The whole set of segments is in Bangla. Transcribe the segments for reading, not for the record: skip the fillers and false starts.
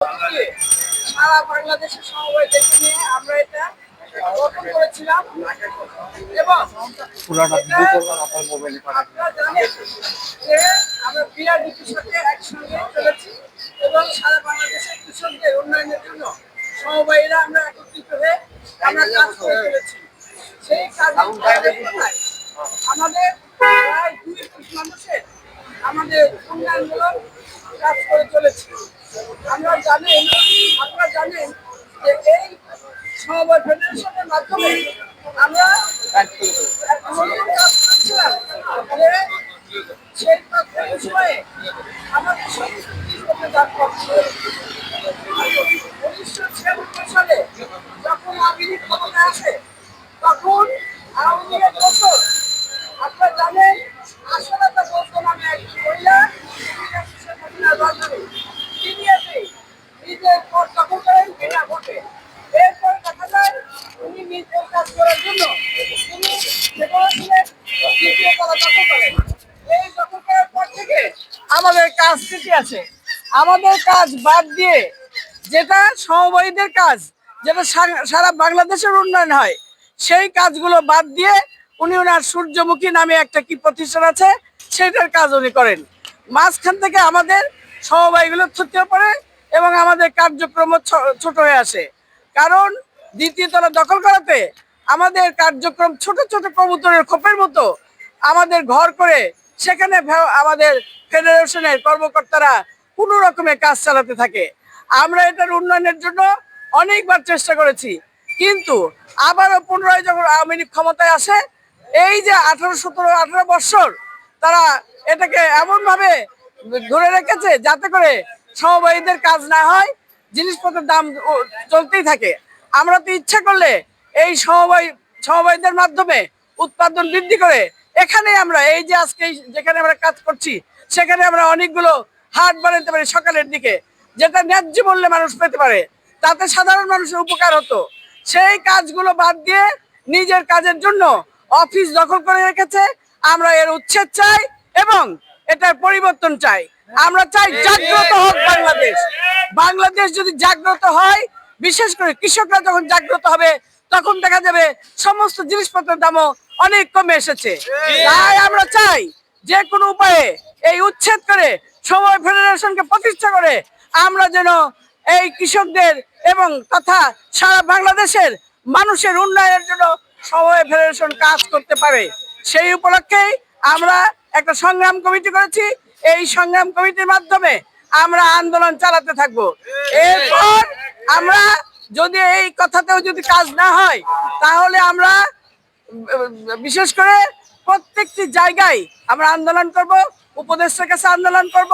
সারা বাংলাদেশের সমবায় দেখে নিয়ে আমরা এটা গঠন করেছিলাম এবং আপনারা জানেন যে আমরা বিআরডিপির সাথে একসঙ্গে চলেছি এবং সারা বাংলাদেশের কৃষকদের উন্নয়নের জন্য সমবায়ীরা আমরা একত্রিত হয়ে আমরা কাজ করে চলেছি। সেই কাজের আমাদের প্রায় 2 কোটি মানুষের আমাদের উন্নয়নমূলক কাজ করে চলেছি। আপনারা জানেন যে এই সমবায় ফেডারেশনের মাধ্যমে আমরা নতুন কাজ করেছিলাম যে সেই সময়ে আমাদের সালে যখন আওয়ামী লীগ ক্ষমতায় আসে তখন আওয়ামী লীগের বছর আপনারা জানেন আশালতা বলতো নামে একটি মহিলা নিজের পদ দখল করেন বিনা ভোটে। এরপর দেখা যায় উনি নিজের কাজ করার জন্য তিনি দ্বিতীয় তলা দখল করেন। এই দখল করার পর থেকে আমাদের কাজ স্থিতি আছে। আমাদের কাজ বাদ দিয়ে যেটা সমবায়ীদের কাজ, যেটা সারা বাংলাদেশের উন্নয়ন হয়, সেই কাজগুলো বাদ দিয়ে উনি ওনার সূর্যমুখী নামে একটা কি প্রতিষ্ঠান আছে সেটার কাজ উনি করেন। মাঝখান থেকে আমাদের সমবায়গুলো ছুটিয়ে পড়ে এবং আমাদের কার্যক্রম ছোট হয়ে আসে, কারণ দ্বিতীয় তলা দখল করাতে আমাদের কার্যক্রম ছোট ছোট কবুতরের খোপের মতো আমাদের ঘর করে সেখানে আমাদের ফেডারেশনের কর্মকর্তারা কোনো রকমের কাজ চালাতে থাকে। আমরা এটার উন্নয়নের জন্য অনেকবার চেষ্টা করেছি, কিন্তু আবারও পুনরায় যখন আওয়ামী লীগ ক্ষমতায় আসে, এই যে 18 বছর তারা এটাকে এমনভাবে ধরে রেখেছে যাতে করে সমবায়ীদের কাজ না হয়, জিনিসপত্রের দাম চলতেই থাকে। আমরা তো ইচ্ছা করলে এই সমবায়ীদের মাধ্যমে উৎপাদন বৃদ্ধি করে এখানে আমরা এই যে আজকে যেখানে আমরা কাজ করছি সেখানে আমরা অনেকগুলো হাট বানাতে পারি সকালের দিকে, যেটা ন্যায্য মূল্যে মানুষ পেতে পারে, তাতে সাধারণ মানুষের উপকার হতো। সেই কাজগুলো বাদ দিয়ে নিজের কাজের জন্য অফিস দখল করে রেখেছে। আমরা এর উচ্ছেদ চাই এবং এটার পরিবর্তন চাই। আমরা চাই জাগ্রত হোক বাংলাদেশ। বাংলাদেশ যদি জাগ্রত হয়, বিশেষ করে কৃষকরা যখন জাগ্রত হবে তখন দেখা যাবে সমস্ত জিনিসপত্রের দামও অনেক কমে এসেছে। তাই আমরা চাই যে কোনো উপায়ে এই উচ্ছেদ করে সমবায় ফেডারেশনকে প্রতিষ্ঠা করে আমরা যেন এই কৃষকদের এবং তথা সারা বাংলাদেশের মানুষের উন্নয়নের জন্য সমবায় ফেডারেশন কাজ করতে পারে। সেই উপলক্ষেই আমরা একটা সংগ্রাম কমিটি করেছি। এই সংগ্রাম কমিটির মাধ্যমে আমরা আন্দোলন চালাতে থাকবো। এরপর আমরা যদি এই কথাতেও যদি কাজ না হয়, তাহলে আমরা বিশেষ করে প্রত্যেকটি জায়গায় আমরা আন্দোলন করব, উপদেষ্টার কাছে আন্দোলন করব,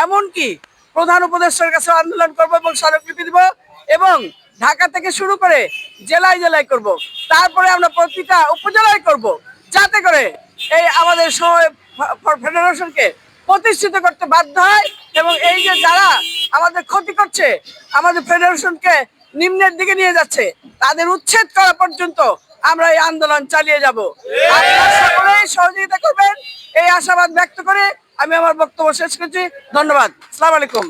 এমনকি প্রধান উপদেষ্টার কাছে আন্দোলন করব এবং স্মারকলিপি দিব, এবং ঢাকা থেকে শুরু করে জেলায় জেলায় করব। তারপরে আমরা প্রতিটা উপজেলায় করব, যাতে করে এই আমাদের ফেডারেশনকে প্রতিষ্ঠিত করতে বাধ্য হয় এবং এই যে যারা আমাদের ক্ষতি করছে, আমাদের ফেডারেশনকে নিম্নের দিকে নিয়ে যাচ্ছে, তাদের উচ্ছেদ করা পর্যন্ত আমরা এই আন্দোলন চালিয়ে যাব। আপনারা সকলেই সহযোগিতা করবেন এই আশাবাদ ব্যক্ত করে আমি আমার বক্তব্য শেষ করছি। ধন্যবাদ। আসসালামু আলাইকুম।